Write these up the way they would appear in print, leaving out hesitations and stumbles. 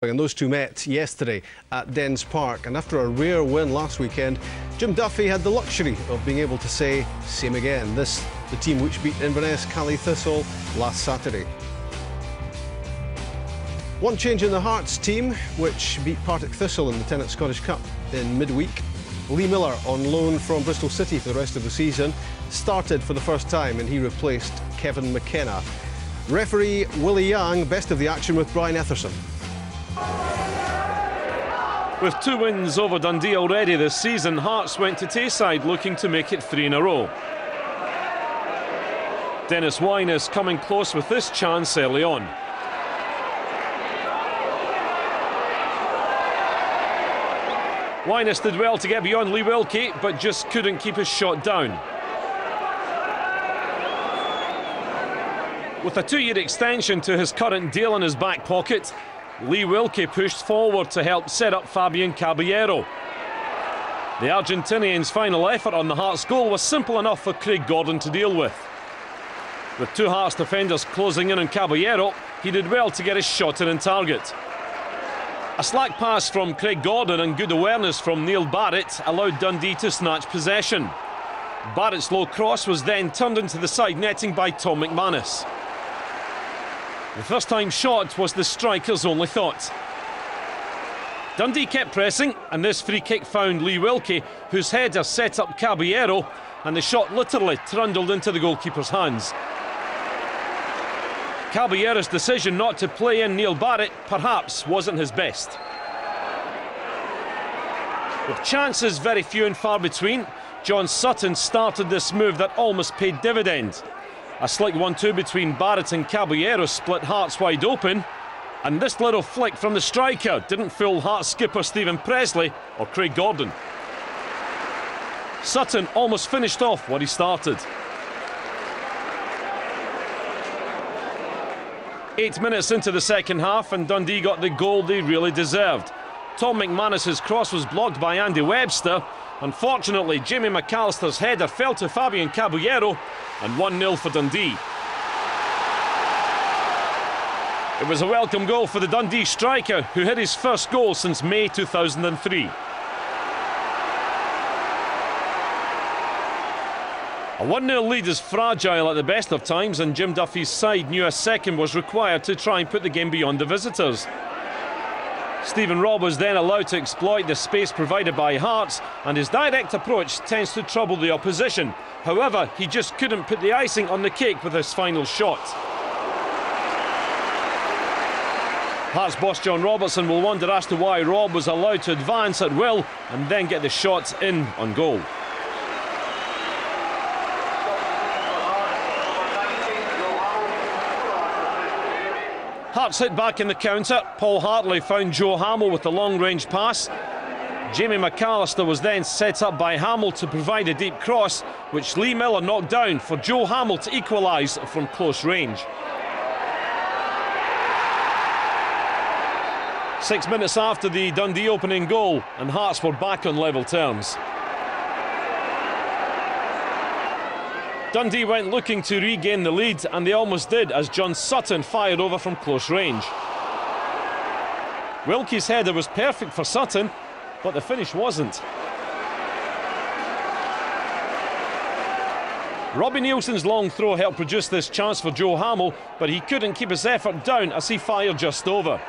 And those two met yesterday at Dens Park, and after a rare win last weekend, Jim Duffy had the luxury of being able to say same again. This the team which beat Inverness Caley Thistle last Saturday. One change in the Hearts team, which beat Partick Thistle in the Tennant Scottish Cup in midweek. Lee Miller, on loan from Bristol City for the rest of the season, started for the first time and he replaced Kevin McKenna. Referee Willie Young, best of the action with Brian Etherson. With 2 wins over Dundee already this season, Hearts went to Tayside looking to make it 3 in a row. Dennis Wine is coming close with this chance early on. Wyness did well to get beyond Lee Wilkie, but just couldn't keep his shot down. With a 2-year extension to his current deal in his back pocket, Lee Wilkie pushed forward to help set up Fabian Caballero. The Argentinian's final effort on the Hearts goal was simple enough for Craig Gordon to deal with. With 2 Hearts defenders closing in on Caballero, he did well to get his shot in target. A slack pass from Craig Gordon and good awareness from Neil Barrett allowed Dundee to snatch possession. Barrett's low cross was then turned into the side netting by Tom McManus. The first-time shot was the striker's only thought. Dundee kept pressing, and this free kick found Lee Wilkie, whose header set up Caballero, and the shot literally trundled into the goalkeeper's hands. Caballero's decision not to play in Neil Barrett perhaps wasn't his best. With chances very few and far between, John Sutton started this move that almost paid dividend. A slick 1-2 between Barrett and Caballero split Hearts wide open, and this little flick from the striker didn't fool Hearts skipper Stephen Presley or Craig Gordon. Sutton almost finished off what he started. 8 minutes into the second half and Dundee got the goal they really deserved. Tom McManus's cross was blocked by Andy Webster. Unfortunately, Jamie McAllister's header fell to Fabian Caballero, and 1-0 for Dundee. It was a welcome goal for the Dundee striker, who hit his first goal since May 2003. A 1-0 lead is fragile at the best of times, and Jim Duffy's side knew a second was required to try and put the game beyond the visitors. Stephen Robb was then allowed to exploit the space provided by Hearts, and his direct approach tends to trouble the opposition. However, he just couldn't put the icing on the cake with his final shot. Hearts boss John Robertson will wonder as to why Robb was allowed to advance at will and then get the shot in on goal. Hearts hit back in the counter. Paul Hartley found Joe Hamill with the long-range pass. Jamie McAllister was then set up by Hamill to provide a deep cross, which Lee Miller knocked down for Joe Hamill to equalise from close range. 6 minutes after the Dundee opening goal, and Hearts were back on level terms. Dundee went looking to regain the lead, and they almost did as John Sutton fired over from close range. Wilkie's header was perfect for Sutton, but the finish wasn't. Robbie Nielsen's long throw helped produce this chance for Joe Hamill, but he couldn't keep his effort down as he fired just over.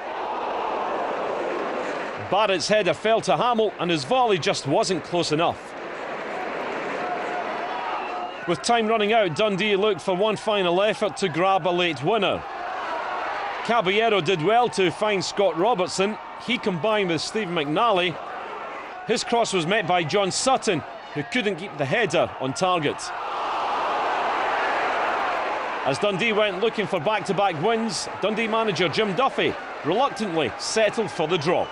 Barrett's header fell to Hamill, and his volley just wasn't close enough. With time running out, Dundee looked for one final effort to grab a late winner. Caballero did well to find Scott Robertson. He combined with Steve McNally. His cross was met by John Sutton, who couldn't keep the header on target. As Dundee went looking for back-to-back wins, Dundee manager Jim Duffy reluctantly settled for the draw.